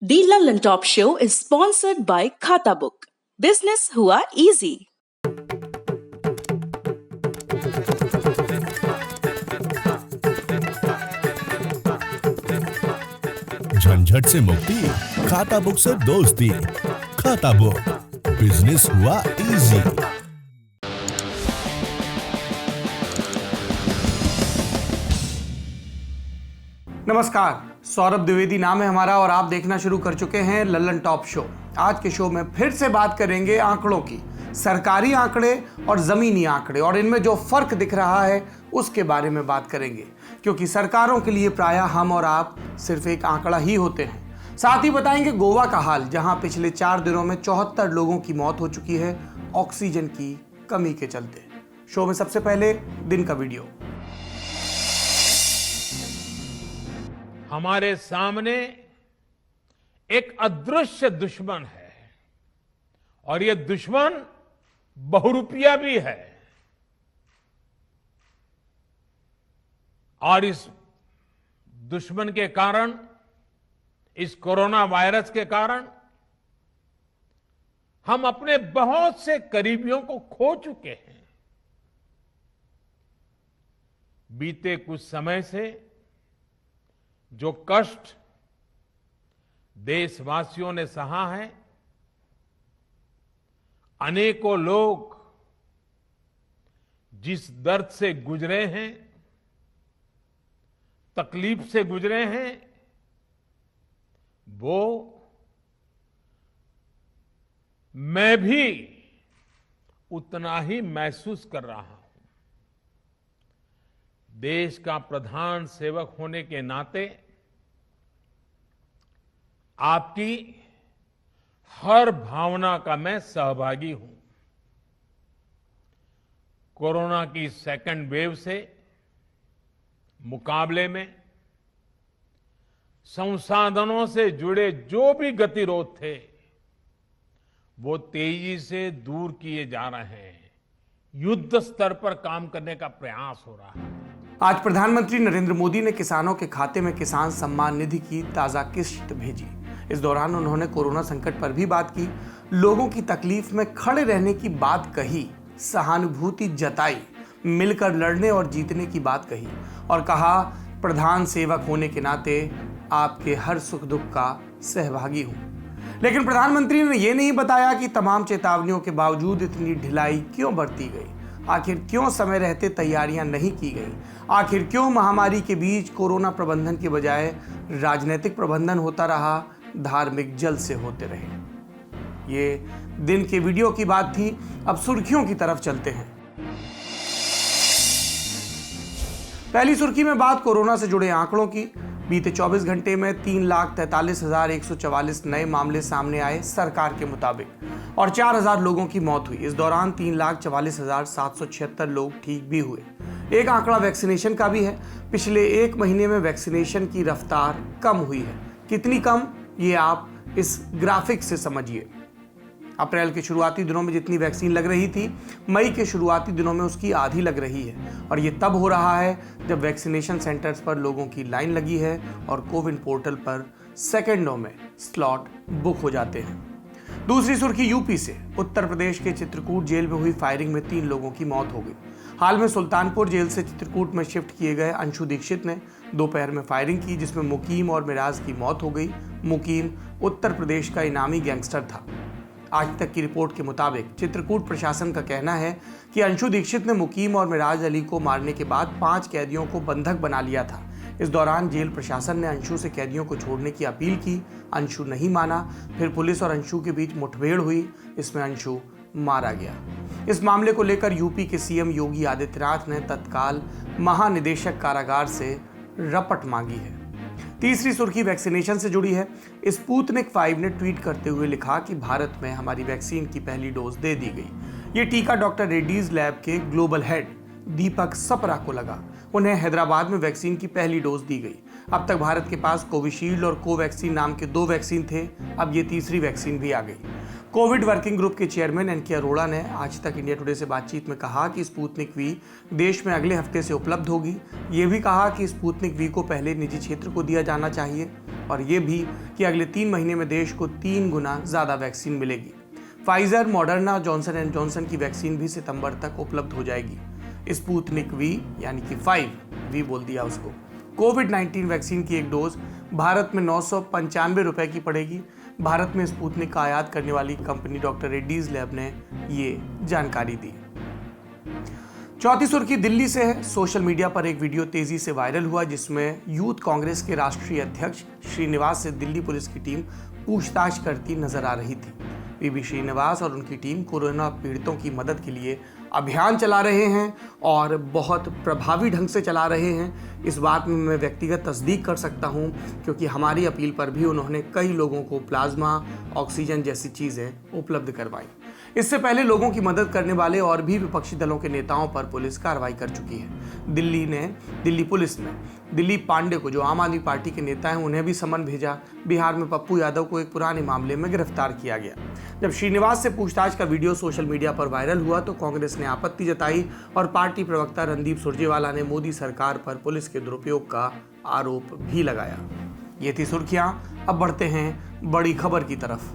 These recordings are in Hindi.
The London Top Show is sponsored by Khata Book. Business हुआ easy. झंझट से मुक्ति, खाता बुक से दोस्ती। खाता बुक, बिजनेस हुआ इजी। नमस्कार, सौरभ द्विवेदी नाम है हमारा और आप देखना शुरू कर चुके हैं लल्लन टॉप शो। आज के शो में फिर से बात करेंगे आंकड़ों की, सरकारी आंकड़े और जमीनी आंकड़े, और इनमें जो फर्क दिख रहा है उसके बारे में बात करेंगे, क्योंकि सरकारों के लिए प्रायः हम और आप सिर्फ एक आंकड़ा ही होते हैं। साथ ही बताएंगे गोवा का हाल, जहां पिछले 4 दिनों में 74 लोगों की मौत हो चुकी है ऑक्सीजन की कमी के चलते। शो में सबसे पहले दिन का वीडियो। हमारे सामने एक अदृश्य दुश्मन है और ये दुश्मन बहुरूपिया भी है, और इस दुश्मन के कारण, इस कोरोना वायरस के कारण हम अपने बहुत से करीबियों को खो चुके हैं। बीते कुछ समय से जो कष्ट देशवासियों ने सहा है, अनेकों लोग जिस दर्द से गुजरे हैं, तकलीफ से गुजरे हैं, वो मैं भी उतना ही महसूस कर रहा हूं। देश का प्रधान सेवक होने के नाते आपकी हर भावना का मैं सहभागी हूं। कोरोना की सेकंड वेव से मुकाबले में संसाधनों से जुड़े जो भी गतिरोध थे, वो तेजी से दूर किए जा रहे हैं। युद्ध स्तर पर काम करने का प्रयास हो रहा है। आज प्रधानमंत्री नरेंद्र मोदी ने किसानों के खाते में किसान सम्मान निधि की ताजा किस्त भेजी। इस दौरान उन्होंने कोरोना संकट पर भी बात की, लोगों की तकलीफ में खड़े रहने की बात कही, सहानुभूति जताई, मिलकर लड़ने और जीतने की बात कही, और कहा प्रधान सेवक होने के नाते आपके हर सुख दुख का सहभागी हूं। लेकिन प्रधानमंत्री ने यह नहीं बताया कि तमाम चेतावनियों के बावजूद इतनी ढिलाई क्यों बरती गई, आखिर क्यों समय रहते तैयारियां नहीं की गई, आखिर क्यों महामारी के बीच कोरोना प्रबंधन के बजाय राजनीतिक प्रबंधन होता रहा, धार्मिक जल से होते रहे। ये दिन के वीडियो की बात थी। अब सुर्खियों की तरफ चलते हैं। पहली सुर्खी में बात कोरोना से जुड़े आंकड़ों की। बीते 24 घंटे में 3,43,144 नए मामले सामने आए सरकार के मुताबिक, और 4,000 लोगों की मौत हुई। इस दौरान 3,44,776 लोग ठीक भी हुए। एक आंकड़ा वैक्सीनेशन का भी है। पिछले 1 महीने में वैक्सीनेशन की रफ्तार कम हुई है। कितनी कम, ये आप इस ग्राफिक से समझिए। अप्रैल के शुरुआती दिनों में जितनी वैक्सीन लग रही थी, मई के शुरुआती दिनों में उसकी आधी लग रही है, और ये तब हो रहा है जब वैक्सीनेशन सेंटर्स पर लोगों की लाइन लगी है और कोविन पोर्टल पर सेकंडों में स्लॉट बुक हो जाते हैं। दूसरी सुर्खी यूपी से। उत्तर प्रदेश के चित्रकूट जेल में हुई फायरिंग में 3 लोगों की मौत हो गई। हाल में सुल्तानपुर जेल से चित्रकूट में शिफ्ट किए गए अंशु दीक्षित ने दोपहर में फायरिंग की, जिसमें मुकीम और मिराज की मौत हो गई। मुकीम उत्तर प्रदेश का इनामी गैंगस्टर था। आज तक की रिपोर्ट के मुताबिक चित्रकूट प्रशासन का कहना है कि अंशु दीक्षित ने मुकीम और मिराज अली को मारने के बाद 5 कैदियों को बंधक बना लिया था। इस दौरान जेल प्रशासन ने अंशु से कैदियों को छोड़ने की अपील की। अंशु नहीं माना। फिर पुलिस और अंशु के बीच मुठभेड़ हुई, इसमें अंशु मारा गया। इस मामले को लेकर यूपी के सीएम योगी आदित्यनाथ ने तत्काल महानिदेशक कारागार से रपट मांगी है। तीसरी सुर्खी वैक्सीनेशन से जुड़ी है। स्पुतनिक 5 ने ट्वीट करते हुए लिखा कि भारत में हमारी वैक्सीन की पहली डोज दे दी गई। ये टीका डॉक्टर रेड्डीज लैब के ग्लोबल हेड दीपक सप्रा को लगा। उन्हें हैदराबाद में वैक्सीन की पहली डोज दी गई। अब तक भारत के पास कोविशील्ड और कोवैक्सीन नाम के 2 वैक्सीन थे, अब ये तीसरी वैक्सीन भी आ गई। कोविड वर्किंग ग्रुप के चेयरमैन एनके अरोड़ा ने आज तक इंडिया टुडे से बातचीत में कहा कि स्पुतनिक वी देश में अगले हफ्ते से उपलब्ध होगी। ये भी कहा कि स्पुतनिक वी को पहले निजी क्षेत्र को दिया जाना चाहिए। और ये भी कि अगले 3 महीने में देश को 3 गुना ज़्यादा वैक्सीन मिलेगी। Pfizer, Moderna, Johnson and Johnson की वैक्सीन भी सितंबर तक उपलब्ध हो जाएगी। स्पुतनिक वी यानी कि 5V बोल दिया उसको, कोविड-19 वैक्सीन की एक डोज भारत में 995 रुपए की पड़ेगी। भारत में स्पुतनिक का आयात करने वाली कंपनी डॉक्टर रेड्डीज लैब ने ये जानकारी दी। चौथी सुर्खी दिल्ली से है। सोशल मीडिया पर एक वीडियो तेजी से वायरल हुआ जिसमें यूथ कांग्रेस के राष्ट्रीय अध्यक्ष श्रीनिवास से दिल्ली पुलिस की टीम पूछताछ करती नजर आ रही थी। पीबी श्रीनिवास और उनकी टीम कोरोना पीड़ितों की मदद के लिए अभियान चला रहे हैं और बहुत प्रभावी ढंग से चला रहे हैं। इस बात में मैं व्यक्तिगत तस्दीक कर सकता हूं क्योंकि हमारी अपील पर भी उन्होंने कई लोगों को प्लाज्मा, ऑक्सीजन जैसी चीज़ें उपलब्ध करवाई। इससे पहले लोगों की मदद करने वाले और भी विपक्षी दलों के नेताओं पर पुलिस कार्रवाई कर चुकी है। दिल्ली पुलिस ने दिलीप पांडे को, जो आम आदमी पार्टी के नेता हैं, उन्हें भी समन भेजा। बिहार में पप्पू यादव को एक पुराने मामले में गिरफ्तार किया गया। जब श्रीनिवास से पूछताछ का वीडियो सोशल मीडिया पर वायरल हुआ तो कांग्रेस ने आपत्ति जताई और पार्टी प्रवक्ता रणदीप सुरजेवाला ने मोदी सरकार पर पुलिस के दुरुपयोग का आरोप भी लगाया। ये थी सुर्खियां। अब बढ़ते हैं बड़ी खबर की तरफ।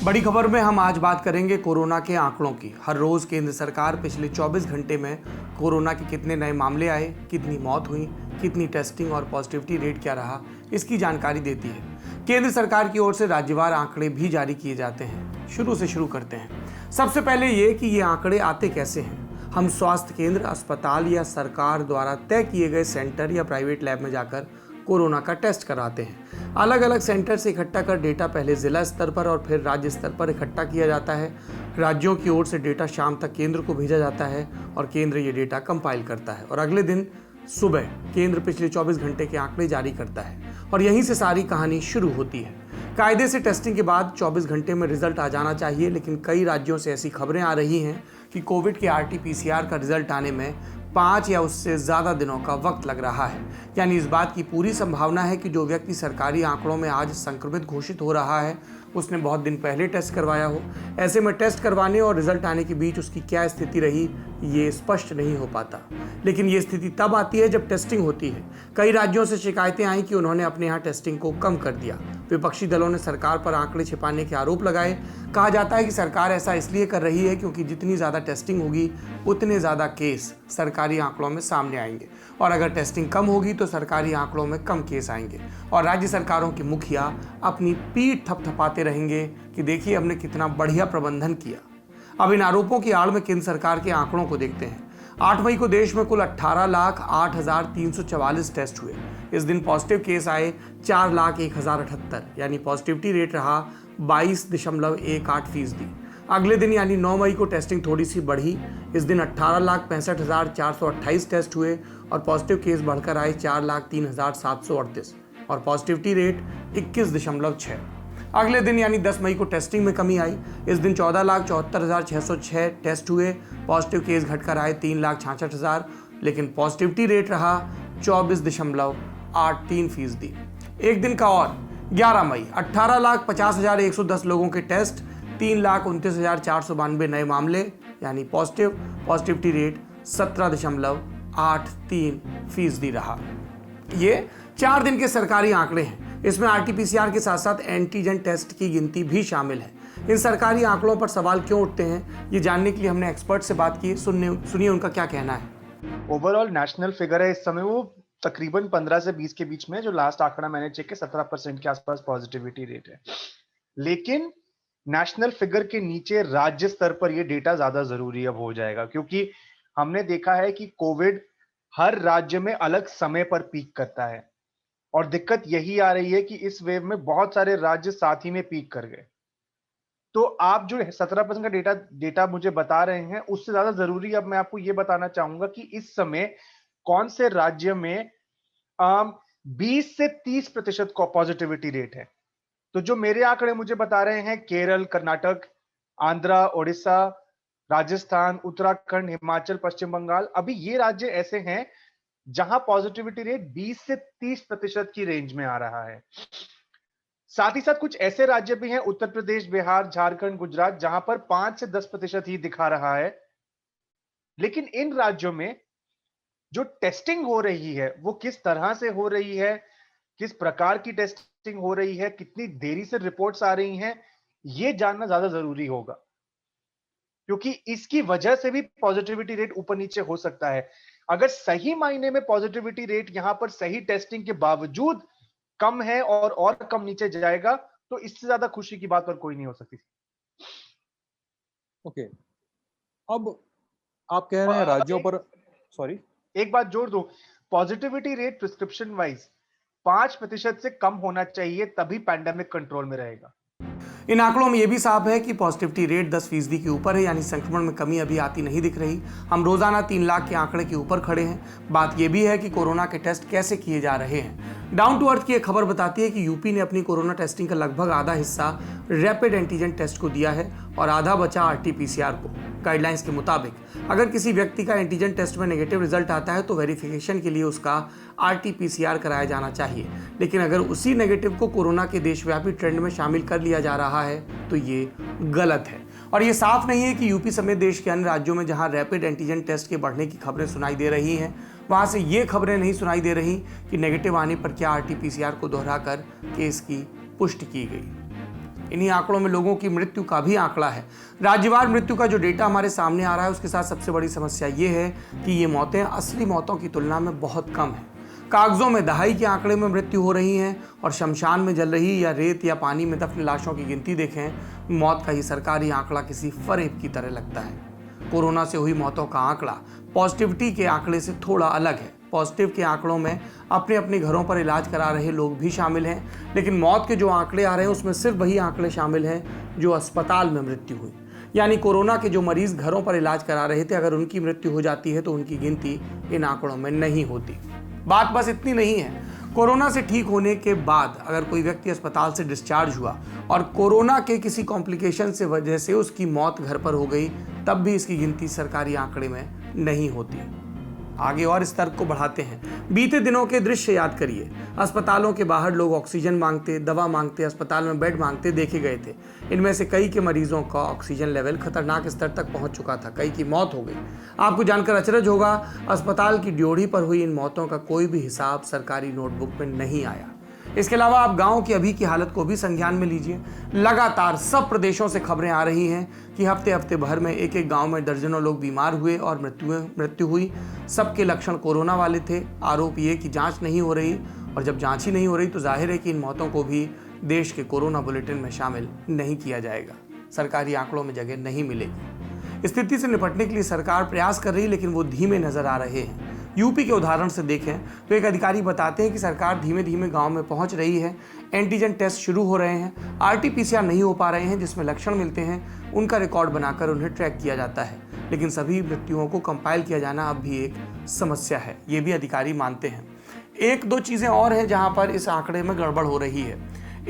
बड़ी खबर में हम आज बात करेंगे कोरोना के आंकड़ों की। हर रोज केंद्र सरकार पिछले 24 घंटे में कोरोना के कितने नए मामले आए, कितनी मौत हुई, कितनी टेस्टिंग और पॉजिटिविटी रेट क्या रहा, इसकी जानकारी देती है। केंद्र सरकार की ओर से राज्यवार आंकड़े भी जारी किए जाते हैं। शुरू करते हैं। सबसे पहले ये कि ये आंकड़े आते कैसे हैं। हम स्वास्थ्य केंद्र, अस्पताल या सरकार द्वारा तय किए गए सेंटर या प्राइवेट लैब में जाकर कोरोना का टेस्ट कराते हैं। अलग अलग सेंटर से इकट्ठा कर डेटा पहले जिला स्तर पर और फिर राज्य स्तर पर इकट्ठा किया जाता है। राज्यों की ओर से डेटा शाम तक केंद्र को भेजा जाता है और केंद्र ये डेटा कंपाइल करता है और अगले दिन सुबह केंद्र पिछले 24 घंटे के आंकड़े जारी करता है और यहीं से सारी कहानी शुरू होती है। कायदे से टेस्टिंग के बाद 24 घंटे में रिजल्ट आ जाना चाहिए, लेकिन कई राज्यों से ऐसी खबरें आ रही हैं कि कोविड के RT-PCR का रिजल्ट आने में 5 या उससे ज़्यादा दिनों का वक्त लग रहा है। यानी इस बात की पूरी संभावना है कि जो व्यक्ति सरकारी आंकड़ों में आज संक्रमित घोषित हो रहा है उसने बहुत दिन पहले टेस्ट करवाया हो। ऐसे में टेस्ट करवाने और रिजल्ट आने के बीच उसकी क्या स्थिति रही ये स्पष्ट नहीं हो पाता। लेकिन ये स्थिति तब आती है जब टेस्टिंग होती है। कई राज्यों से शिकायतें आई कि उन्होंने अपने यहाँ टेस्टिंग को कम कर दिया। विपक्षी दलों ने सरकार पर आंकड़े छिपाने के आरोप लगाए। कहा जाता है कि सरकार ऐसा इसलिए कर रही है क्योंकि जितनी ज़्यादा टेस्टिंग होगी उतने ज़्यादा केस सरकारी आंकड़ों में सामने आएंगे और अगर टेस्टिंग कम होगी तो सरकारी आंकड़ों में कम केस आएंगे और राज्य सरकारों के मुखिया अपनी पीठ थपथपाते रहेंगे कि देखिए हमने कितना बढ़िया प्रबंधन किया। अब इन आरोपों की आड़ में केंद्र सरकार के आंकड़ों को देखते हैं। 8 मई को देश में कुल 18,08,344 टेस्ट हुए। इस दिन पॉजिटिव केस आए 4,01,078, यानी पॉजिटिविटी रेट रहा 22.18%। अगले दिन यानी 9 मई को टेस्टिंग थोड़ी सी बढ़ी। इस दिन 18,65,428 टेस्ट हुए और पॉजिटिव केस बढ़कर आए 4,03,738 और पॉजिटिविटी रेट 21.6। अगले दिन यानी 10 मई को टेस्टिंग में कमी आई। इस दिन 14,74,606 टेस्ट हुए, पॉजिटिव केस घटकर आए 3,66,000, लेकिन पॉजिटिविटी रेट रहा 24.83%। एक दिन का और 11 मई 18,50,110 लोगों के टेस्ट, 3,29,492 नए मामले यानी पॉजिटिविटी रेट 17.83% रहा। ये 4 दिन के सरकारी आंकड़े हैं। इसमें RT-PCR के साथ साथ एंटीजन टेस्ट की गिनती भी शामिल है। इन सरकारी आंकड़ों पर सवाल क्यों उठते हैं, ये जानने के लिए हमने एक्सपर्ट से बात की। सुनिए उनका क्या कहना है। ओवरऑल नेशनल फिगर है इस समय वो तकरीबन 15 से 20 के बीच में, जो लास्ट आंकड़ा मैंने चेक किया 17% के आसपास पॉजिटिविटी रेट है। लेकिन नेशनल फिगर के नीचे राज्य स्तर पर ये डेटा ज्यादा जरूरी अब हो जाएगा, क्योंकि हमने देखा है कि कोविड हर राज्य में अलग समय पर पीक करता है और दिक्कत यही आ रही है कि इस वेव में बहुत सारे राज्य साथ ही में पीक कर गए। तो आप जो 17% का डेटा मुझे बता रहे हैं उससे ज्यादा जरूरी अब मैं आपको ये बताना चाहूंगा कि इस समय कौन से राज्य में 20 से 30% का पॉजिटिविटी रेट है। तो जो मेरे आंकड़े मुझे बता रहे हैं केरल, कर्नाटक, आंध्र, ओडिशा, राजस्थान, उत्तराखंड, हिमाचल, पश्चिम बंगाल, अभी ये राज्य ऐसे हैं जहां पॉजिटिविटी रेट 20 से 30% की रेंज में आ रहा है। साथ ही साथ कुछ ऐसे राज्य भी हैं, उत्तर प्रदेश, बिहार, झारखंड, गुजरात, जहां पर 5 से 10% ही दिखा रहा है। लेकिन इन राज्यों में जो टेस्टिंग हो रही है वो किस तरह से हो रही है, किस प्रकार की टेस्टिंग हो रही है, कितनी देरी से रिपोर्ट्स आ रही हैं, ये जानना ज्यादा जरूरी होगा, क्योंकि इसकी वजह से भी पॉजिटिविटी रेट ऊपर नीचे हो सकता है। अगर सही मायने में पॉजिटिविटी रेट यहां पर सही टेस्टिंग के बावजूद कम है और कम नीचे जाएगा, तो इससे ज्यादा खुशी की बात और कोई नहीं हो सकती। ओके, अब आप कह रहे हैं राज्यों पर, सॉरी एक बात जोड़ दो, पॉजिटिविटी रेट प्रिस्क्रिप्शन वाइज 5% से कम होना चाहिए, तभी पैंडेमिक कंट्रोल में रहेगा। इन आंकड़ों में यह भी साफ है कि पॉजिटिविटी रेट 10% के ऊपर है, यानी संक्रमण में कमी अभी आती नहीं दिख रही। हम रोजाना 3 लाख के आंकड़े के ऊपर खड़े हैं। बात यह भी है कि कोरोना के टेस्ट कैसे किए जा रहे हैं। डाउन टू अर्थ की एक खबर बताती है कि यूपी ने अपनी कोरोना टेस्टिंग का लगभग आधा हिस्सा रैपिड एंटीजन टेस्ट को दिया है और आधा बचा RT-PCR को। गाइडलाइंस के मुताबिक अगर किसी व्यक्ति का एंटीजन टेस्ट में नेगेटिव रिजल्ट आता है तो वेरिफिकेशन के लिए उसका RT-PCR कराया जाना चाहिए, लेकिन अगर उसी नेगेटिव को कोरोना के देशव्यापी ट्रेंड में शामिल कर लिया जा रहा है तो ये गलत है। और ये साफ नहीं है कि यूपी समेत देश के अन्य राज्यों में जहां रैपिड एंटीजन टेस्ट के बढ़ने की खबरें सुनाई दे रही हैं, वहां से ये खबरें नहीं सुनाई दे रही कि नेगेटिव आने पर क्या RT-PCR को दोहराकर केस की पुष्टि की गई। इन्हीं आंकड़ों में लोगों की मृत्यु का भी आंकड़ा है। राज्यवार मृत्यु का जो डेटा हमारे सामने आ रहा है उसके साथ सबसे बड़ी समस्या ये है कि ये मौतें असली मौतों की तुलना में बहुत कम है। कागजों में दहाई के आंकड़े में मृत्यु हो रही है और शमशान में जल रही या रेत या पानी में दफन लाशों की गिनती देखें, मौत का ही सरकारी आंकड़ा किसी फरेब की तरह लगता है। कोरोना से हुई मौतों का आंकड़ा पॉजिटिविटी के आंकड़े से थोड़ा अलग है। पॉजिटिव के आंकड़ों में अपने अपने घरों पर इलाज करा रहे लोग भी शामिल हैं, लेकिन मौत के जो आंकड़े आ रहे हैं उसमें सिर्फ वही आंकड़े शामिल हैं जो अस्पताल में मृत्यु हुई। यानी कोरोना के जो मरीज घरों पर इलाज करा रहे थे, अगर उनकी मृत्यु हो जाती है तो उनकी गिनती इन आंकड़ों में नहीं होती। बात बस इतनी नहीं है, कोरोना से ठीक होने के बाद अगर कोई व्यक्ति अस्पताल से डिस्चार्ज हुआ और कोरोना के किसी कॉम्प्लिकेशन से वजह से उसकी मौत घर पर हो गई, तब भी इसकी गिनती सरकारी आंकड़े में नहीं होती। आगे और इस तर्क को बढ़ाते हैं। बीते दिनों के दृश्य याद करिए। अस्पतालों के बाहर लोग ऑक्सीजन मांगते, दवा मांगते, अस्पताल में बेड मांगते देखे गए थे। इनमें से कई के मरीजों का ऑक्सीजन लेवल खतरनाक स्तर तक पहुंच चुका था, कई की मौत हो गई। आपको जानकर अचरज होगा, अस्पताल की ड्योढ़ी पर हुई इन मौतों का कोई भी हिसाब सरकारी नोटबुक में नहीं आया। इसके अलावा आप गांव की अभी की हालत को भी संज्ञान में लीजिए। लगातार सब प्रदेशों से खबरें आ रही हैं कि हफ्ते हफ्ते भर में एक एक गांव में दर्जनों लोग बीमार हुए और मृत्यु हुई। सबके लक्षण कोरोना वाले थे। आरोप ये कि जांच नहीं हो रही, और जब जांच ही नहीं हो रही तो जाहिर है कि इन मौतों को भी देश के कोरोना बुलेटिन में शामिल नहीं किया जाएगा, सरकारी आंकड़ों में जगह नहीं मिलेगी। स्थिति से निपटने के लिए सरकार प्रयास कर रही है, लेकिन वो धीमे नजर आ रहे हैं। यूपी के उदाहरण से देखें तो एक अधिकारी बताते हैं कि सरकार धीमे धीमे गांव में पहुंच रही है, एंटीजन टेस्ट शुरू हो रहे हैं, RT-PCR नहीं हो पा रहे हैं, जिसमें लक्षण मिलते हैं उनका रिकॉर्ड बनाकर उन्हें ट्रैक किया जाता है, लेकिन सभी मृत्युओं को कंपाइल किया जाना अब भी एक समस्या है, ये भी अधिकारी मानते हैं। एक दो चीज़ें और हैं जहाँ पर इस आंकड़े में गड़बड़ हो रही है।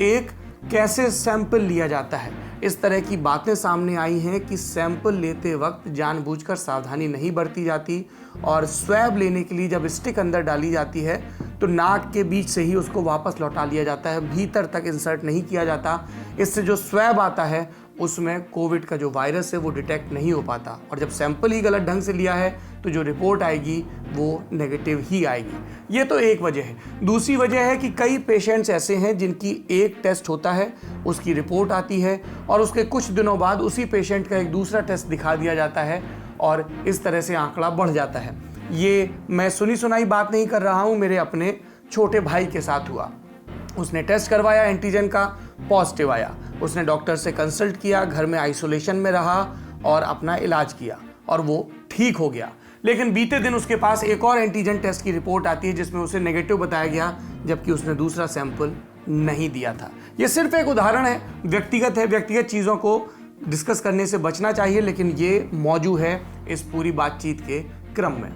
एक, कैसे सैंपल लिया जाता है। इस तरह की बातें सामने आई हैं कि सैंपल लेते वक्त जानबूझकर सावधानी नहीं बरती जाती और स्वैब लेने के लिए जब स्टिक अंदर डाली जाती है तो नाक के बीच से ही उसको वापस लौटा लिया जाता है, भीतर तक इंसर्ट नहीं किया जाता। इससे जो स्वैब आता है उसमें कोविड का जो वायरस है वो डिटेक्ट नहीं हो पाता, और जब सैंपल ही गलत ढंग से लिया है तो जो रिपोर्ट आएगी वो नेगेटिव ही आएगी। ये तो एक वजह है। दूसरी वजह है कि कई पेशेंट्स ऐसे हैं जिनकी एक टेस्ट होता है, उसकी रिपोर्ट आती है और उसके कुछ दिनों बाद उसी पेशेंट का एक दूसरा टेस्ट दिखा दिया जाता है और इस तरह से आंकड़ा बढ़ जाता है। ये मैं सुनी सुनाई बात नहीं कर रहा हूँ, मेरे अपने छोटे भाई के साथ हुआ। उसने टेस्ट करवाया, एंटीजन का पॉजिटिव आया। उसने डॉक्टर से कंसल्ट किया, घर में आइसोलेशन में रहा और अपना इलाज किया और वो ठीक हो गया। लेकिन बीते दिन उसके पास एक और एंटीजन टेस्ट की रिपोर्ट आती है जिसमें उसे नेगेटिव बताया गया, जबकि उसने दूसरा सैंपल नहीं दिया था। ये सिर्फ एक उदाहरण है, व्यक्तिगत है, व्यक्तिगत चीज़ों को डिस्कस करने से बचना चाहिए, लेकिन ये मौजूद है इस पूरी बातचीत के क्रम में।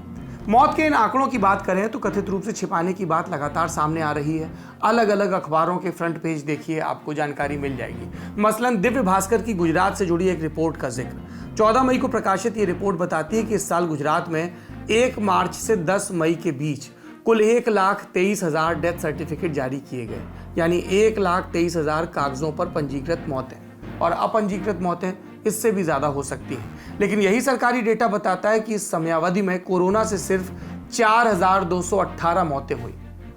मौत के इन आंकड़ों की बात करें तो कथित रूप से छिपाने की बात लगातार सामने आ रही है। अलग अलग अखबारों के फ्रंट पेज देखिए, आपको जानकारी मिल जाएगी। मसलन दिव्य भास्कर की गुजरात से जुड़ी एक रिपोर्ट का जिक्र। 14 मई को प्रकाशित ये रिपोर्ट बताती है कि इस साल गुजरात में 1 मार्च से 10 मई के बीच कुल 1,23,000 डेथ सर्टिफिकेट जारी किए गए, यानी 1,23,000 कागजों पर पंजीकृत मौतें, और अपंजीकृत मौतें इससे भी ज़्यादा हो सकती हैं। लेकिन यही सरकारी डेटा बताता है कि इस समयावधि में कोरोना से सिर्फ 4,218 मौतें हुई।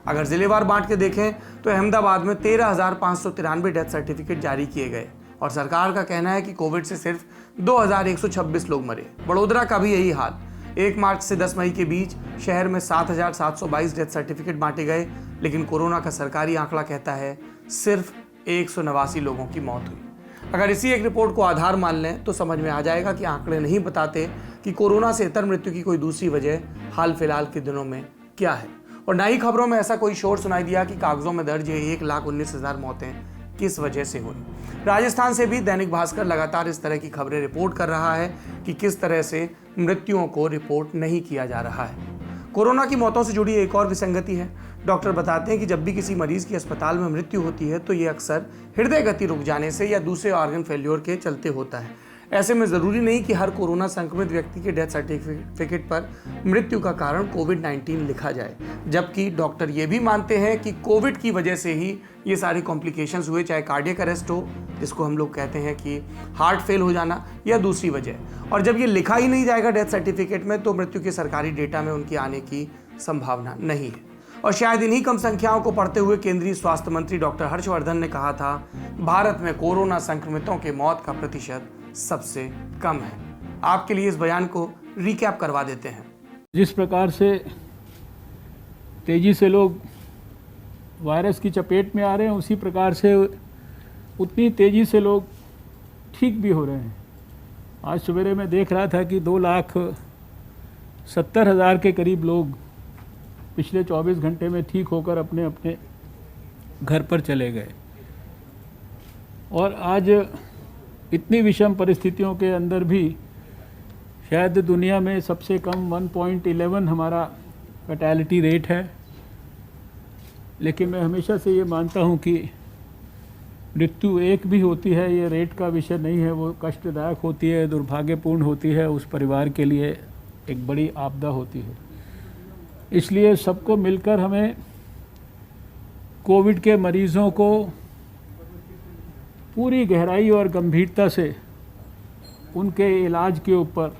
अगर जिलेवार बांट के देखें तो अहमदाबाद में 13,593 डेथ सर्टिफिकेट जारी किए गए और सरकार का कहना है कि कोविड से सिर्फ 2,126 लोग मरे। बड़ोदरा का भी यही हाल। 1 मार्च से 10 मई के बीच शहर में 7,722 डेथ सर्टिफिकेट बांटे गए, लेकिन कोरोना का सरकारी आंकड़ा कहता है सिर्फ 189 लोगों की मौत हुई। अगर इसी एक रिपोर्ट को आधार मान लें तो समझ में आ जाएगा कि आंकड़े नहीं बताते कि कोरोना से इतर मृत्यु की कोई दूसरी वजह हाल फिलहाल के दिनों में क्या है। और ना ही खबरों में ऐसा कोई शोर सुनाई दिया कि कागजों में दर्ज है 1,19,000 मौतें किस वजह से हुई। राजस्थान से भी दैनिक भास्कर लगातार इस तरह की खबरें रिपोर्ट कर रहा है कि किस तरह से मृत्युओं को रिपोर्ट नहीं किया जा रहा है। कोरोना की मौतों से जुड़ी एक और विसंगति है। डॉक्टर बताते हैं कि जब भी किसी मरीज की अस्पताल में मृत्यु होती है तो ये अक्सर हृदय गति रुक जाने से या दूसरे ऑर्गन फेल्योर के चलते होता है। ऐसे में ज़रूरी नहीं कि हर कोरोना संक्रमित व्यक्ति के डेथ सर्टिफिकेट पर मृत्यु का कारण कोविड-19 लिखा जाए, जबकि डॉक्टर ये भी मानते हैं कि कोविड की वजह से ही ये सारी कॉम्प्लिकेशंस हुए, चाहे कार्डियक अरेस्ट हो, जिसको हम लोग कहते हैं कि हार्ट फेल हो जाना, या दूसरी वजह। और जब ये लिखा ही नहीं जाएगा डेथ सर्टिफिकेट में तो मृत्यु के सरकारी डेटा में उनकी आने की संभावना नहीं है। और शायद इन्हीं कम संख्याओं को पढ़ते हुए केंद्रीय स्वास्थ्य मंत्री डॉक्टर हर्षवर्धन ने कहा था, भारत में कोरोना संक्रमितों के मौत का प्रतिशत सबसे कम है। आपके लिए इस बयान को रिकैप करवा देते हैं। जिस प्रकार से तेजी से लोग वायरस की चपेट में आ रहे हैं, उसी प्रकार से उतनी तेजी से लोग ठीक भी हो रहे हैं। आज सवेरे मैं देख रहा था कि 2,70,000 के करीब लोग पिछले 24 घंटे में ठीक होकर अपने अपने घर पर चले गए। और आज इतनी विषम परिस्थितियों के अंदर भी शायद दुनिया में सबसे कम 1.11 हमारा फैटेलिटी रेट है। लेकिन मैं हमेशा से ये मानता हूँ कि मृत्यु एक भी होती है, ये रेट का विषय नहीं है। वो कष्टदायक होती है, दुर्भाग्यपूर्ण होती है, उस परिवार के लिए एक बड़ी आपदा होती है। इसलिए सबको मिलकर हमें कोविड के मरीज़ों को पूरी गहराई और गंभीरता से उनके इलाज के ऊपर,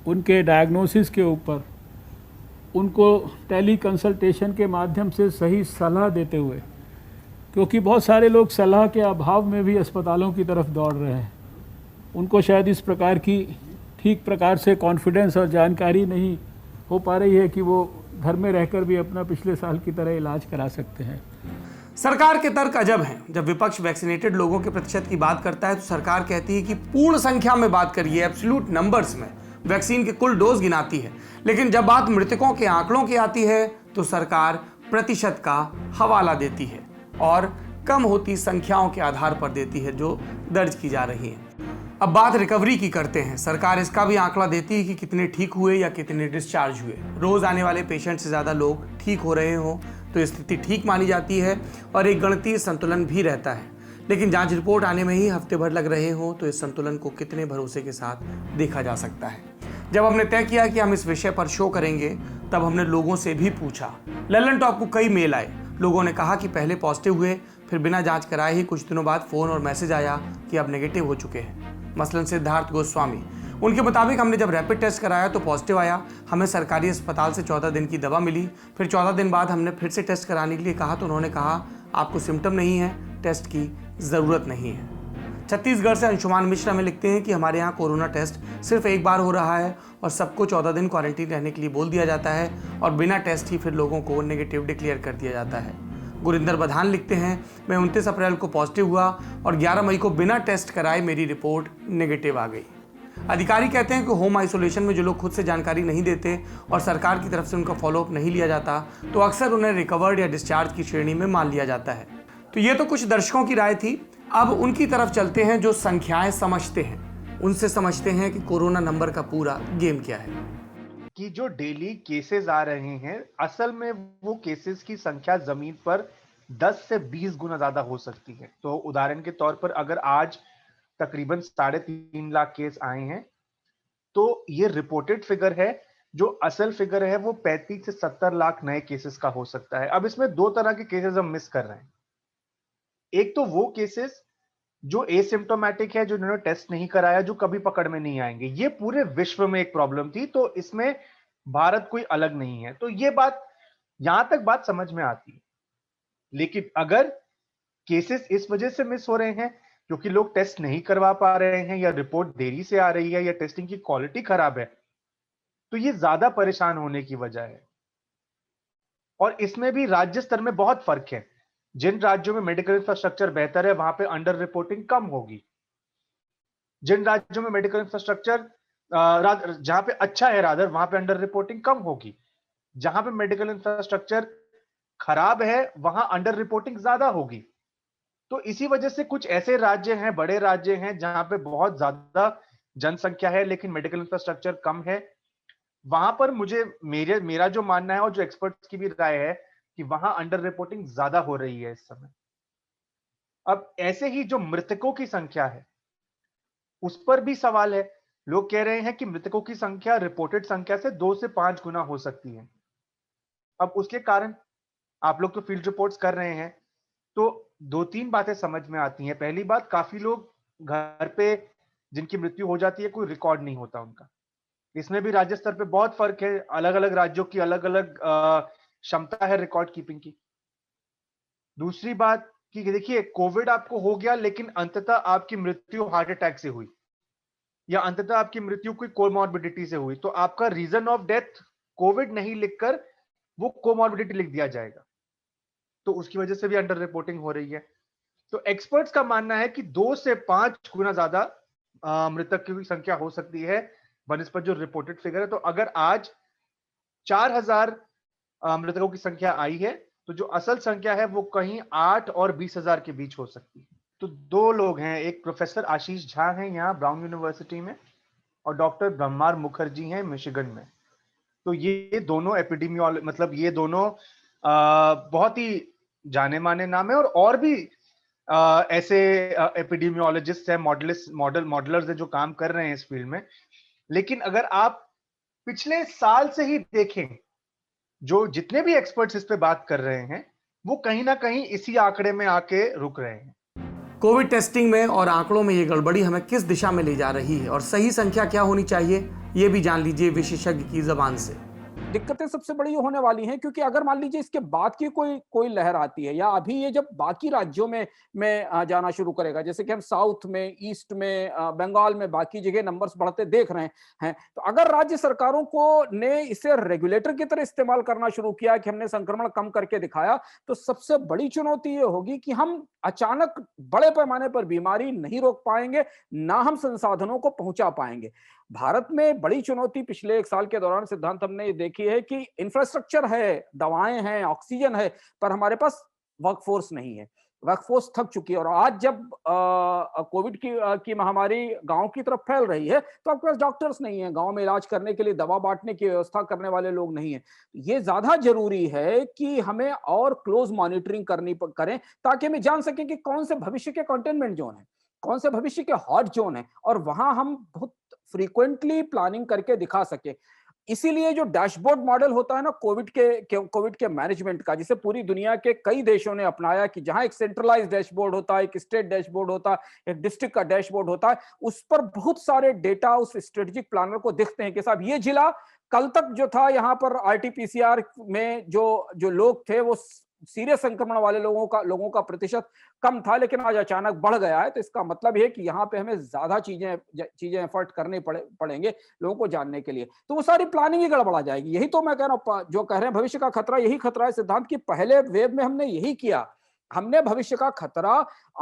उनके डायग्नोसिस के ऊपर, उनको टेली कंसल्टेशन के माध्यम से सही सलाह देते हुए, क्योंकि बहुत सारे लोग सलाह के अभाव में भी अस्पतालों की तरफ दौड़ रहे हैं, उनको शायद इस प्रकार की ठीक प्रकार से कॉन्फिडेंस और जानकारी नहीं हो पा रही है कि वो घर में रहकर भी अपना पिछले साल की तरह इलाज करा सकते हैं। सरकार के तर्क अजब हैं। जब विपक्ष वैक्सीनेटेड लोगों के प्रतिशत की बात करता है तो सरकार कहती है कि पूर्ण संख्या में बात करिए, एब्सोल्यूट नंबर्स में वैक्सीन के कुल डोज गिनाती है। लेकिन जब बात मृतकों के आंकड़ों की आती है तो सरकार प्रतिशत का हवाला देती है और कम होती संख्याओं के आधार पर देती है जो दर्ज की जा रही है। अब बात रिकवरी की करते हैं। सरकार इसका भी आंकड़ा देती है कि कितने ठीक हुए या कितने डिस्चार्ज हुए। रोज आने वाले पेशेंट से ज़्यादा लोग ठीक हो रहे हों तो स्थिति ठीक मानी जाती है और एक गणितीय संतुलन भी रहता है। लेकिन जांच रिपोर्ट आने में ही हफ्ते भर लग रहे हों तो इस संतुलन को कितने भरोसे के साथ देखा जा सकता है। जब हमने तय किया कि हम इस विषय पर शो करेंगे तब हमने लोगों से भी पूछा। ललन टॉप को कई मेल आए। लोगों ने कहा कि पहले पॉजिटिव हुए, फिर बिना जांच कराए ही कुछ दिनों बाद फ़ोन और मैसेज आया कि अब नेगेटिव हो चुके हैं। मसलन सिद्धार्थ गोस्वामी, उनके मुताबिक हमने जब रैपिड टेस्ट कराया तो पॉजिटिव आया, हमें सरकारी अस्पताल से 14 दिन की दवा मिली, फिर 14 दिन बाद हमने फिर से टेस्ट कराने के लिए कहा तो उन्होंने कहा आपको सिम्टम नहीं है, टेस्ट की ज़रूरत नहीं है। छत्तीसगढ़ से अंशुमान मिश्रा में लिखते हैं कि हमारे यहाँ कोरोना टेस्ट सिर्फ एक बार हो रहा है और सबको 14 दिन क्वारंटीन रहने के लिए बोल दिया जाता है और बिना टेस्ट ही फिर लोगों को नेगेटिव डिक्लेयर कर दिया जाता है। गुरिंदर बधान लिखते हैं मैं 29 अप्रैल को पॉजिटिव हुआ और 11 मई को बिना टेस्ट कराए मेरी रिपोर्ट नेगेटिव आ गई। अधिकारी कहते हैं कि होम आइसोलेशन में जो लोग खुद से जानकारी नहीं देते और सरकार की तरफ से उनका फॉलोअप नहीं लिया जाता तो अक्सर उन्हें रिकवर्ड या डिस्चार्ज की श्रेणी में मान लिया जाता है। तो ये तो कुछ दर्शकों की राय थी। अब उनकी तरफ चलते हैं जो संख्याएं समझते हैं, उनसे समझते हैं कि कोरोना नंबर का पूरा गेम क्या है। कि जो डेली केसेस आ रहे हैं असल में वो केसेस की संख्या जमीन पर 10 से 20 गुना ज्यादा हो सकती है। तो उदाहरण के तौर पर अगर आज तकरीबन 3.5 लाख केस आए हैं तो ये रिपोर्टेड फिगर है, जो असल फिगर है वो 35 से 70 लाख नए केसेस का हो सकता है। अब इसमें दो तरह के केसेस हम मिस कर रहे हैं। एक तो वो केसेस जो एसिम्टोमेटिक है, जिन्होंने टेस्ट नहीं कराया, जो कभी पकड़ में नहीं आएंगे। ये पूरे विश्व में एक प्रॉब्लम थी। तो इसमें भारत कोई अलग नहीं है। तो ये बात, यहां तक बात समझ में आती है। लेकिन अगर केसेस इस वजह से मिस हो रहे हैं क्योंकि लोग टेस्ट नहीं करवा पा रहे हैं, या रिपोर्ट देरी से आ रही है, या टेस्टिंग की क्वालिटी खराब है, तो ये ज्यादा परेशान होने की वजह है। और इसमें भी राज्य स्तर में बहुत फर्क है। जिन राज्यों में मेडिकल इंफ्रास्ट्रक्चर बेहतर है वहां पे अंडर रिपोर्टिंग कम होगी। जिन राज्यों में मेडिकल इंफ्रास्ट्रक्चर जहां पे अच्छा है रादर, वहां पे अंडर रिपोर्टिंग कम होगी। जहां पे मेडिकल इंफ्रास्ट्रक्चर खराब है वहां अंडर रिपोर्टिंग ज्यादा होगी। तो इसी वजह से कुछ ऐसे राज्य हैं, बड़े राज्य हैं, जहां पे बहुत ज्यादा जनसंख्या है लेकिन मेडिकल इंफ्रास्ट्रक्चर कम है। वहां पर मेरा जो मानना है और जो एक्सपर्ट्स की भी राय है कि वहां अंडर रिपोर्टिंग ज्यादा हो रही है इस समय। अब ऐसे ही जो मृतकों की संख्या है उस पर भी सवाल है। लोग कह रहे हैं कि मृतकों की संख्या रिपोर्टेड संख्या से 2 से 5 गुना हो सकती है। अब उसके कारण आप लोग तो फील्ड रिपोर्ट्स कर रहे हैं, तो 2-3 बातें समझ में आती हैं। पहली बात, काफी लोग घर पे जिनकी मृत्यु हो जाती है कोई रिकॉर्ड नहीं होता उनका। इसमें भी राज्य स्तर पे बहुत फर्क है। अलग अलग राज्यों की अलग अलग क्षमता है रिकॉर्ड कीपिंग की। दूसरी बात कि देखिए, कोविड आपको हो गया लेकिन अंततः आपकी मृत्यु हार्ट अटैक से हुई, या अंततः आपकी मृत्यु कोई कोमॉर्बिडिटी से हुई, तो आपका रीजन ऑफ डेथ कोविड नहीं लिखकर वो कोमॉर्बिडिटी लिख दिया जाएगा। तो उसकी वजह से भी अंडर रिपोर्टिंग हो रही है। तो एक्सपर्ट्स का मानना है कि 2 से 5 गुना ज्यादा मृतक की संख्या हो सकती है बनिस्पत जो रिपोर्टेड फिगर है। तो अगर आज 4000 मृतकों की संख्या आई है तो जो असल संख्या है वो कहीं 8 और 20,000 के बीच हो सकती है। तो 2 लोग हैं, एक प्रोफेसर आशीष झा हैं यहाँ ब्राउन यूनिवर्सिटी में, और डॉक्टर ब्रह्मार मुखर्जी हैं मिशिगन में। तो ये दोनों एपिडेमियोलॉजिस्ट, मतलब ये दोनों बहुत ही जाने माने नाम है। और भी ऐसे एपिडेमियोलॉजिस्ट हैं, मॉडलर्स हैं जो काम कर रहे हैं इस फील्ड में। लेकिन अगर आप पिछले साल से ही देखें, जो जितने भी एक्सपर्ट्स इस पे बात कर रहे हैं वो कहीं ना कहीं इसी आंकड़े में आके रुक रहे हैं। कोविड टेस्टिंग में और आंकड़ों में ये गड़बड़ी हमें किस दिशा में ले जा रही है और सही संख्या क्या होनी चाहिए, ये भी जान लीजिए विशेषज्ञ की जबान से। दिक्कतें सबसे बड़ी होने वाली हैं, क्योंकि अगर मान लीजिए इसके बाद की कोई लहर आती है, या अभी ये जब बाकी राज्यों में जाना शुरू करेगा, जैसे कि हम साउथ में, ईस्ट में, बंगाल में, बाकी जगह नंबर्स बढ़ते देख रहे हैं, तो अगर राज्य सरकारों को ने इसे रेगुलेटर की तरह इस्तेमाल करना शुरू किया कि हमने संक्रमण कम करके दिखाया, तो सबसे बड़ी चुनौती ये होगी कि हम अचानक बड़े पैमाने पर बीमारी नहीं रोक पाएंगे, ना हम संसाधनों को पहुंचा पाएंगे। भारत में बड़ी चुनौती पिछले 1 साल के दौरान सिद्धांत हमने ये देखी है कि इंफ्रास्ट्रक्चर है, दवाएं हैं, ऑक्सीजन है, पर हमारे पास वर्कफोर्स नहीं है। वर्कफोर्स थक चुकी है। और आज जब कोविड की महामारी गांव की तरफ फैल रही है तो आपके पास डॉक्टर्स नहीं है, गांव में इलाज करने के लिए दवा बांटने की व्यवस्था करने वाले लोग नहीं है। ये ज्यादा जरूरी है कि हमें और क्लोज मॉनिटरिंग करें, ताकि हमें जान सके कि कौन से भविष्य के कंटेनमेंट जोन है, कौन से भविष्य के हॉट जोन है, और वहां हम बहुत फ्रीक्वेंटली प्लानिंग करके दिखा सके। इसीलिए जो डैशबोर्ड मॉडल होता है ना कोविड के मैनेजमेंट का, जिसे पूरी दुनिया के कई देशों ने अपनाया, कि जहां एक सेंट्रलाइज्ड डैशबोर्ड होता है, एक स्टेट डैशबोर्ड होता है, एक डिस्ट्रिक्ट का डैशबोर्ड होता है, उस पर बहुत सारे डेटा उस स्ट्रेटेजिक प्लानर को दिखते हैं कि साहब ये जिला कल तक जो था, यहाँ पर आरटीपीसीआर में जो लोग थे वो सीरियस संक्रमण वाले लोगों का प्रतिशत कम था, लेकिन आज अचानक बढ़ गया है। तो इसका मतलब है कि यहाँ पे हमें ज्यादा चीजें एफर्ट करने पड़ेंगे लोगों को जानने के लिए। तो वो सारी प्लानिंग ही गड़बड़ा जाएगी। यही तो मैं कह रहा हूँ, जो कह रहे हैं भविष्य का खतरा, यही खतरा है सिद्धांत की। पहले वेव में हमने यही किया, हमने भविष्य का खतरा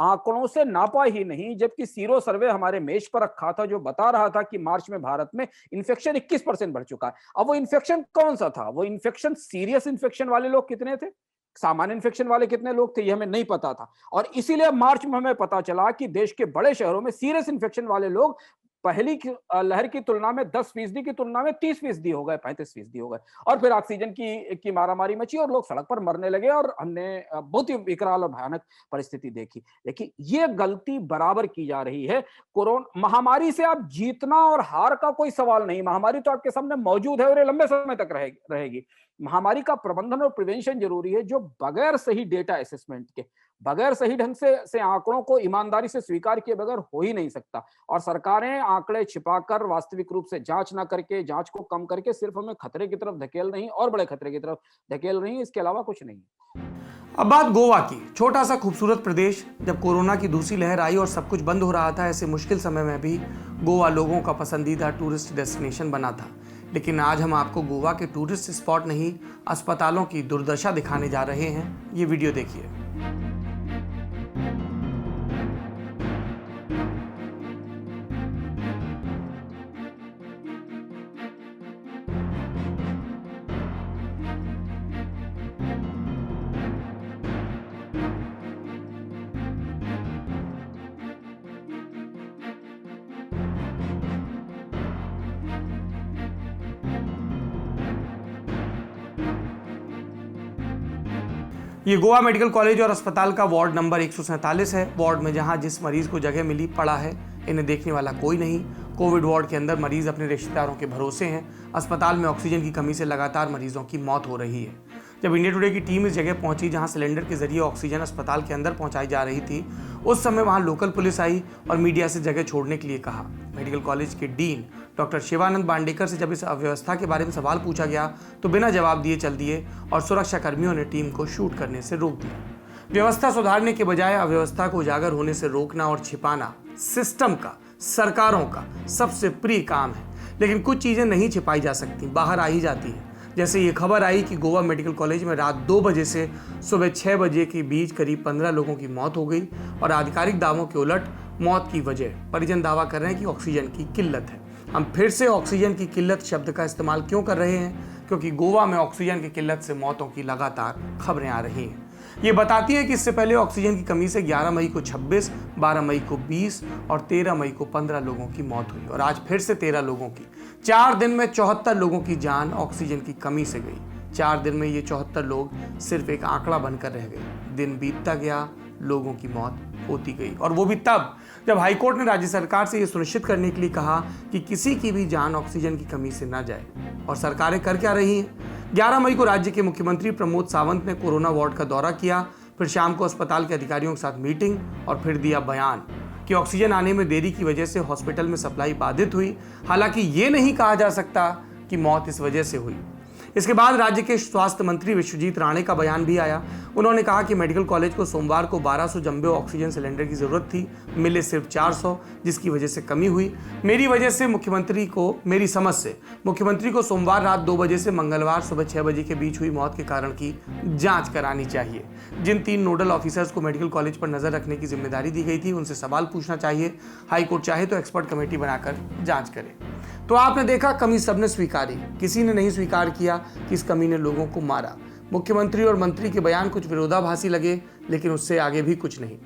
आंकड़ों से नापा ही नहीं, जबकि सीरो सर्वे हमारे मेज पर रखा था जो बता रहा था कि मार्च में भारत में इन्फेक्शन 21% बढ़ चुका है। अब वो इन्फेक्शन कौन सा था? वो इन्फेक्शन, सीरियस इन्फेक्शन वाले लोग कितने थे, सामान्य इन्फेक्शन वाले कितने लोग थे, ये हमें नहीं पता था। और इसीलिए मार्च में हमें पता चला कि देश के बड़े शहरों में सीरियस इन्फेक्शन वाले लोग पहली लहर की तुलना में 10% की तुलना में 30% हो गए, 35% हो गए। और फिर ऑक्सीजन की मारामारी मची और लोग सड़क पर मरने लगे, और हमने बहुत ही विकराल और भयानक परिस्थिति देखी। देखिए, ये गलती बराबर की जा रही है। कोरोना महामारी से आप जीतना और हार का कोई सवाल नहीं, महामारी तो आपके सामने मौजूद है और ये लंबे समय तक रहेगी। महामारी का प्रबंधन और प्रिवेंशन जरूरी है, जो बगैर सही डेटा असेसमेंट के, बगैर सही ढंग से आंकड़ों को ईमानदारी से स्वीकार किए बगैर हो ही नहीं सकता। और सरकारें आंकड़े छिपाकर, वास्तविक रूप से जांच ना करके, जांच को कम करके सिर्फ हमें खतरे की तरफ धकेल रही और बड़े खतरे की तरफ धकेल रही, इसके अलावा कुछ नहीं। अब बात गोवा की। छोटा सा खूबसूरत प्रदेश, जब कोरोना की दूसरी लहर आई और सब कुछ बंद हो रहा था, ऐसे मुश्किल समय में भी गोवा लोगों का पसंदीदा टूरिस्ट डेस्टिनेशन बना था। लेकिन आज हम आपको गोवा के टूरिस्ट स्पॉट नहीं, अस्पतालों की दुर्दशा दिखाने जा रहे हैं। ये वीडियो देखिए। ये गोवा मेडिकल कॉलेज और अस्पताल का वार्ड नंबर 147 है। वार्ड में जहां जिस मरीज को जगह मिली पड़ा है, इन्हें देखने वाला कोई नहीं। कोविड वार्ड के अंदर मरीज अपने रिश्तेदारों के भरोसे हैं। अस्पताल में ऑक्सीजन की कमी से लगातार मरीजों की मौत हो रही है। जब इंडिया टुडे की टीम इस जगह पहुंची जहां सिलेंडर के जरिए ऑक्सीजन अस्पताल के अंदर पहुंचाई जा रही थी, उस समय वहां लोकल पुलिस आई और मीडिया से जगह छोड़ने के लिए कहा। मेडिकल कॉलेज के डीन डॉक्टर शिवानंद बांडेकर से जब इस अव्यवस्था के बारे में सवाल पूछा गया तो बिना जवाब दिए चल दिए और सुरक्षा कर्मियों ने टीम को शूट करने से रोक दिया। व्यवस्था सुधारने के बजाय अव्यवस्था को उजागर होने से रोकना और छिपाना सिस्टम का, सरकारों का सबसे प्रिय काम है। लेकिन कुछ चीजें नहीं छिपाई जा सकती, बाहर आ ही जाती है। जैसे ये खबर आई कि गोवा मेडिकल कॉलेज में रात 2 बजे से सुबह 6 बजे के बीच करीब 15 लोगों की मौत हो गई और आधिकारिक दावों के उलट मौत की वजह परिजन दावा कर रहे हैं कि ऑक्सीजन की किल्लत है। हम फिर से ऑक्सीजन की किल्लत शब्द का इस्तेमाल क्यों कर रहे हैं? क्योंकि गोवा में ऑक्सीजन की किल्लत से मौतों की लगातार खबरें आ रही हैं। ये बताती है कि इससे पहले ऑक्सीजन की कमी से 11 मई को 26, 12 मई को 20 और 13 मई को 15 लोगों की मौत हुई और आज फिर से 13 लोगों की। 4 दिन में 74 लोगों की जान ऑक्सीजन की कमी से गई। 4 दिन में ये 74 लोग सिर्फ एक आंकड़ा बनकर रह गए। दिन बीतता गया, लोगों की मौत होती गई और वो भी तब जब हाईकोर्ट ने राज्य सरकार से ये सुनिश्चित करने के लिए कहा कि किसी की भी जान ऑक्सीजन की कमी से न जाए। और सरकारें कर क्या रही हैं? 11 मई को राज्य के मुख्यमंत्री प्रमोद सावंत ने कोरोना वार्ड का दौरा किया, फिर शाम को अस्पताल के अधिकारियों के साथ मीटिंग और फिर दिया बयान कि ऑक्सीजन आने में देरी की वजह से हॉस्पिटल में सप्लाई बाधित हुई। हालांकि ये नहीं कहा जा सकता कि मौत इस वजह से हुई। इसके बाद राज्य के स्वास्थ्य मंत्री विश्वजीत राणे का बयान भी आया। उन्होंने कहा कि मेडिकल कॉलेज को सोमवार को 1200 जंबो ऑक्सीजन सिलेंडर की जरूरत थी, मिले सिर्फ 400, जिसकी वजह से कमी हुई। मेरी समझ से मुख्यमंत्री को सोमवार रात 2 बजे से मंगलवार सुबह 6 बजे के बीच हुई मौत के कारण की जांच करानी चाहिए। जिन 3 नोडल ऑफिसर्स को मेडिकल कॉलेज पर नजर रखने की जिम्मेदारी दी गई थी, उनसे सवाल पूछना चाहिए। हाईकोर्ट चाहे तो एक्सपर्ट कमेटी बनाकर जांच करे। तो आपने देखा, कमी सबने स्वीकारी, किसी ने नहीं स्वीकार किया कि इस कमी ने लोगों को मारा। मुख्यमंत्री और मंत्री के बयान कुछ विरोधाभासी लगे, लेकिन उससे आगे भी कुछ नहीं।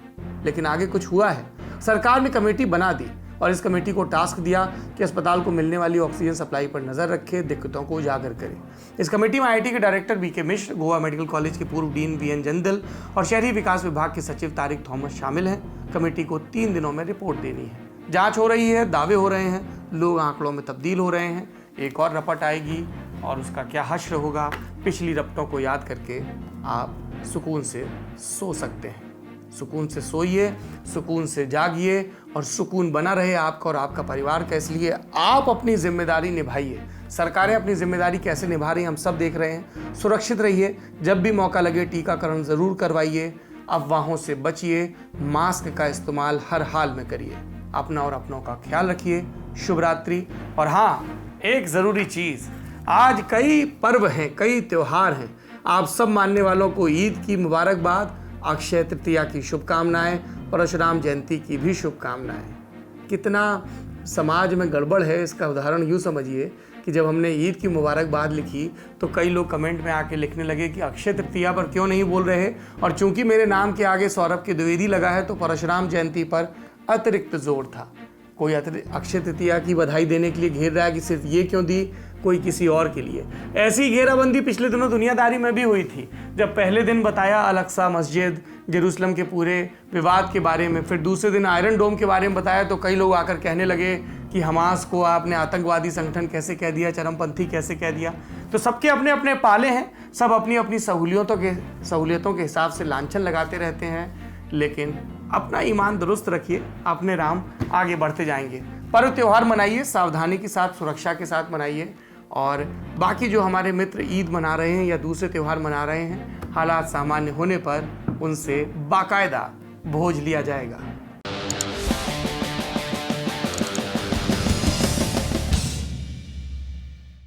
लेकिन आगे कुछ हुआ है। सरकार ने कमेटी बना दी और इस कमेटी को टास्क दिया कि अस्पताल को मिलने वाली ऑक्सीजन सप्लाई पर नजर रखे, दिक्कतों को उजागर करे। इस कमेटी में आईआईटी के डायरेक्टर बीके मिश्र, गोवा मेडिकल कॉलेज के पूर्व डीन वीएन जंदल और शहरी विकास विभाग के सचिव तारिक थॉमस शामिल हैं। कमेटी को 3 दिनों में रिपोर्ट देनी है। जांच हो रही है, दावे हो रहे हैं, लोग आंकड़ों में तब्दील हो रहे हैं। एक और रपट आएगी और उसका क्या हश्र होगा, पिछली रपटों को याद करके आप सुकून से सो सकते हैं। सुकून से सोइए, सुकून से जागिए और सुकून बना रहे आपका और आपका परिवार का। इसलिए आप अपनी जिम्मेदारी निभाइए। सरकारें अपनी जिम्मेदारी कैसे निभा रही हैं हम सब देख रहे हैं। सुरक्षित रहिए, जब भी मौका लगे टीकाकरण ज़रूर करवाइए, अफवाहों से बचिए, मास्क का इस्तेमाल हर हाल में करिए, अपना और अपनों का ख्याल रखिए। शुभ रात्रि। और हाँ, एक ज़रूरी चीज़, आज कई पर्व हैं, कई त्यौहार हैं। आप सब मानने वालों को ईद की मुबारकबाद, अक्षय तृतीया की शुभकामनाएं, परशुराम जयंती की भी शुभकामनाएं। कितना समाज में गड़बड़ है, इसका उदाहरण यूँ समझिए कि जब हमने ईद की मुबारकबाद लिखी तो कई लोग कमेंट में आके लिखने लगे कि अक्षय तृतीया पर क्यों नहीं बोल रहे, और चूंकि मेरे नाम के आगे सौरभ की द्विवेदी लगा है तो परशुराम जयंती पर अतिरिक्त जोर था। कोई अक्षय तृतीया की बधाई देने के लिए घेर रहा है कि सिर्फ ये क्यों दी, कोई किसी और के लिए। ऐसी घेराबंदी पिछले दिनों दुनियादारी में भी हुई थी, जब पहले दिन बताया अल-अक्सा मस्जिद, जेरूसलम के पूरे विवाद के बारे में, फिर दूसरे दिन आयरन डोम के बारे में बताया तो कई लोग आकर कहने लगे कि हमास को आपने आतंकवादी संगठन कैसे कह दिया, चरमपंथी कैसे कह दिया। तो सबके अपने अपने पाले हैं, सब अपनी अपनी सहूलियतों के हिसाब से लांछन लगाते रहते हैं। लेकिन अपना ईमान दुरुस्त रखिए, अपने राम आगे बढ़ते जाएंगे। पर्व त्योहार मनाइए, सावधानी के साथ, सुरक्षा के साथ मनाइए। और बाकी जो हमारे मित्र ईद मना रहे हैं या दूसरे त्यौहार मना रहे हैं, हालात सामान्य होने पर उनसे बाकायदा भोज लिया जाएगा।